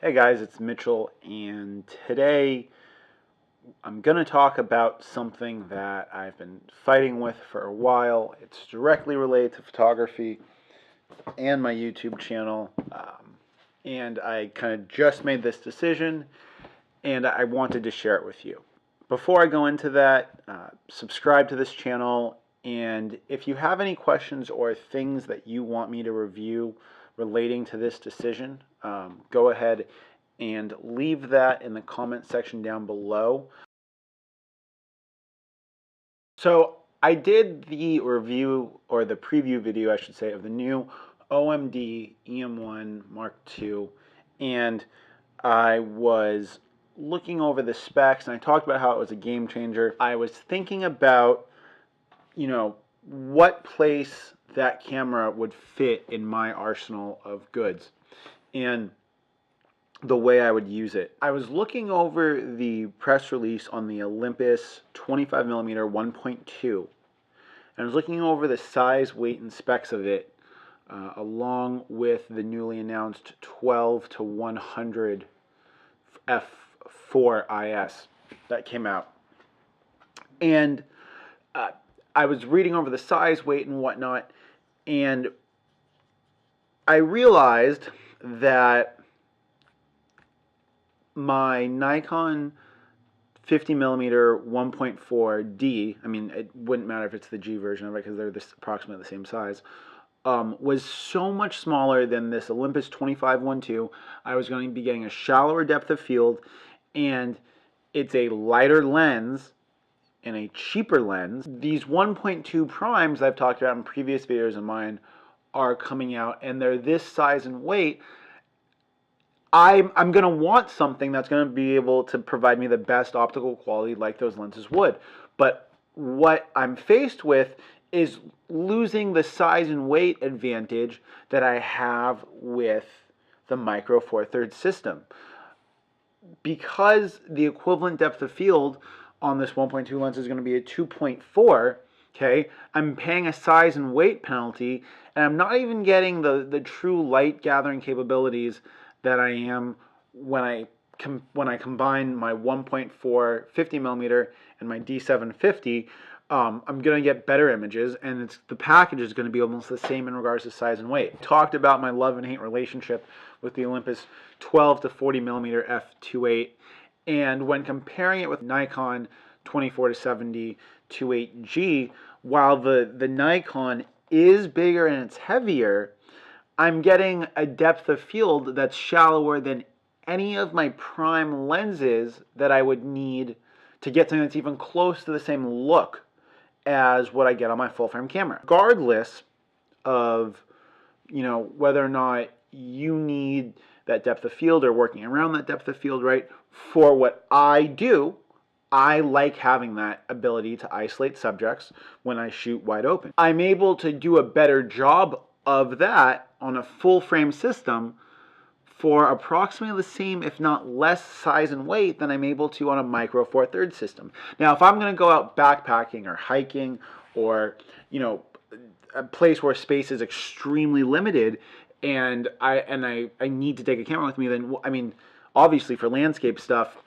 Hey guys, it's Mitchell, and today I'm going to talk about something that I've been fighting with for a while. It's directly related to photography and my YouTube channel, and I kind of just made this decision, and I wanted to share it with you. Before I go into that, subscribe to this channel, and if you have any questions or things that you want me to review relating to this decision, go ahead and leave that in the comment section down below. So I did the review, or the preview video I should say, of the new OMD EM1 Mark II, and I was looking over the specs and I talked about how it was a game changer. I was thinking about, what place that camera would fit in my arsenal of goods and the way I would use it. I was looking over the press release on the Olympus 25mm 1.2, and I was looking over the size, weight, and specs of it, along with the newly announced 12 to 100 f4 IS that came out. And I was reading over the size, weight, and whatnot, and I realized that my Nikon 50mm 1.4D, I mean, it wouldn't matter if it's the G version of it because they're approximately the same size, was so much smaller than this Olympus 25-1.2. I was going to be getting a shallower depth of field, and it's a lighter lens and a cheaper lens. These 1.2 primes I've talked about in previous videos of mine are coming out, and they're this size and weight. I'm going to want something that's going to be able to provide me the best optical quality like those lenses would. But what I'm faced with is losing the size and weight advantage that I have with the Micro Four Thirds system. Because the equivalent depth of field on this 1.2 lens is going to be a 2.4, okay, I'm paying a size and weight penalty, and I'm not even getting the true light gathering capabilities that I am when I combine my 1.4 50mm and my D750. I'm going to get better images, and the package is going to be almost the same in regards to size and weight. Talked about my love and hate relationship with the Olympus 12 to 40mm f2.8, and when comparing it with Nikon 24 to 70 2.8G, while the Nikon is bigger and it's heavier, I'm getting a depth of field that's shallower than any of my prime lenses that I would need to get something that's even close to the same look as what I get on my full frame camera. Regardless of, whether or not you need that depth of field or working around that depth of field, right? For what I do, I like having that ability to isolate subjects when I shoot wide open. I'm able to do a better job of that on a full frame system for approximately the same, if not less, size and weight than I'm able to on a Micro Four Thirds system. Now, if I'm going to go out backpacking or hiking, or a place where space is extremely limited, and I need to take a camera with me, then I mean, obviously for landscape stuff,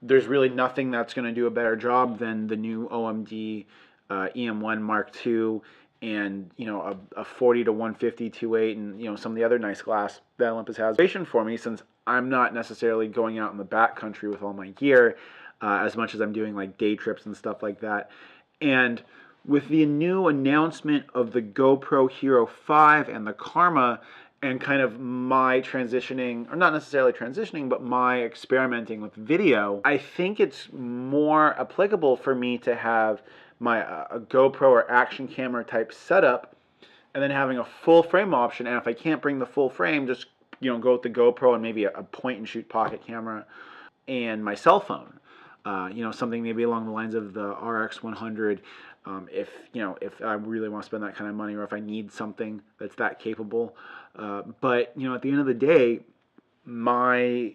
there's really nothing that's going to do a better job than the new OMD EM1 Mark II, and a 40 to 150 2.8, and some of the other nice glass that Olympus has for me, since I'm not necessarily going out in the backcountry with all my gear as much as I'm doing like day trips and stuff like that. And with the new announcement of the GoPro Hero 5 and the Karma, and kind of my transitioning, or not necessarily transitioning, but my experimenting with video, I think it's more applicable for me to have my a GoPro or action camera type setup, and then having a full frame option. And if I can't bring the full frame, just go with the GoPro and maybe a point and shoot pocket camera and my cell phone. Something maybe along the lines of the RX100. If I really want to spend that kind of money, or if I need something that's that capable. But at the end of the day, my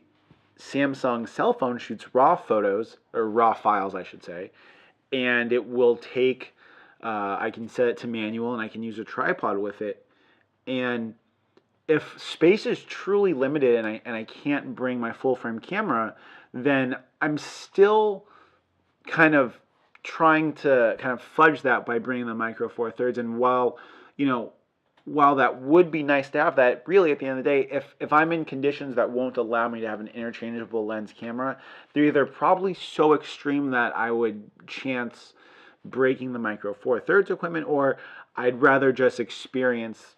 Samsung cell phone shoots RAW photos, or RAW files, I should say, and it will take, I can set it to manual, and I can use a tripod with it, and if space is truly limited and I can't bring my full frame camera, then I'm still kind of trying to kind of fudge that by bringing the micro four thirds. And while, you know, while that would be nice to have that, really at the end of the day, if I'm in conditions that won't allow me to have an interchangeable lens camera, they're either probably so extreme that I would chance breaking the micro four thirds equipment, or I'd rather just experience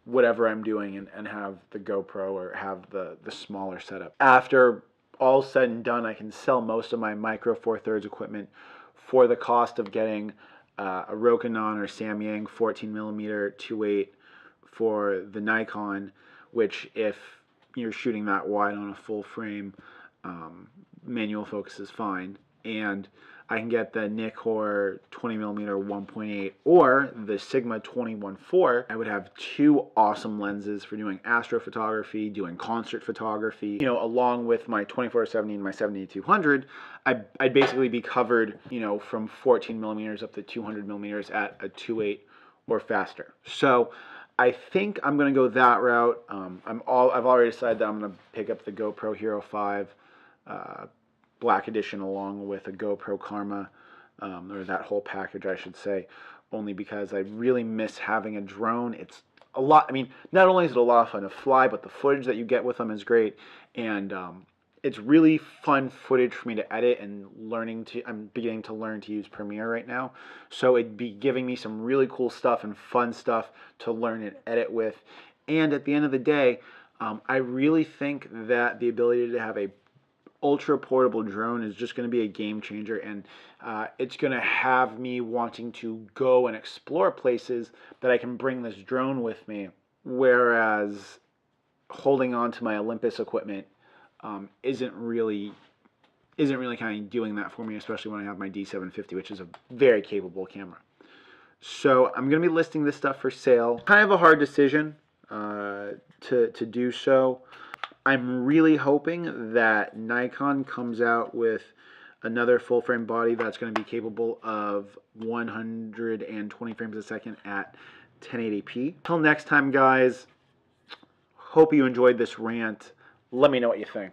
whatever I'm doing and have the GoPro or have the smaller setup. After all said and done, I can sell most of my micro four thirds equipment for the cost of getting a Rokinon or Samyang 14mm 2.8 for the Nikon, which if you're shooting that wide on a full frame, manual focus is fine. And I can get the Nikkor 20mm 1.8 or the Sigma 21.4. I would have two awesome lenses for doing astrophotography, doing concert photography. You know, along with my 24-70 and my 70-200, I'd basically be covered, you know, from 14mm up to 200mm at a 2.8 or faster. So I think I'm going to go that route. I've already decided that I'm going to pick up the GoPro Hero 5 Black Edition along with a GoPro Karma, or that whole package, I should say, only because I really miss having a drone. It's a lot. I mean, not only is it a lot of fun to fly, but the footage that you get with them is great, and it's really fun footage for me to edit and I'm beginning to learn to use Premiere right now, so it'd be giving me some really cool stuff and fun stuff to learn and edit with. And at the end of the day, I really think that the ability to have a ultra portable drone is just going to be a game changer, and it's going to have me wanting to go and explore places that I can bring this drone with me, whereas holding on to my Olympus equipment isn't really kind of doing that for me, especially when I have my D750, which is a very capable camera. So I'm going to be listing this stuff for sale. Kind of a hard decision to do so. I'm really hoping that Nikon comes out with another full frame body that's going to be capable of 120 frames a second at 1080p. Till next time, guys, hope you enjoyed this rant. Let me know what you think.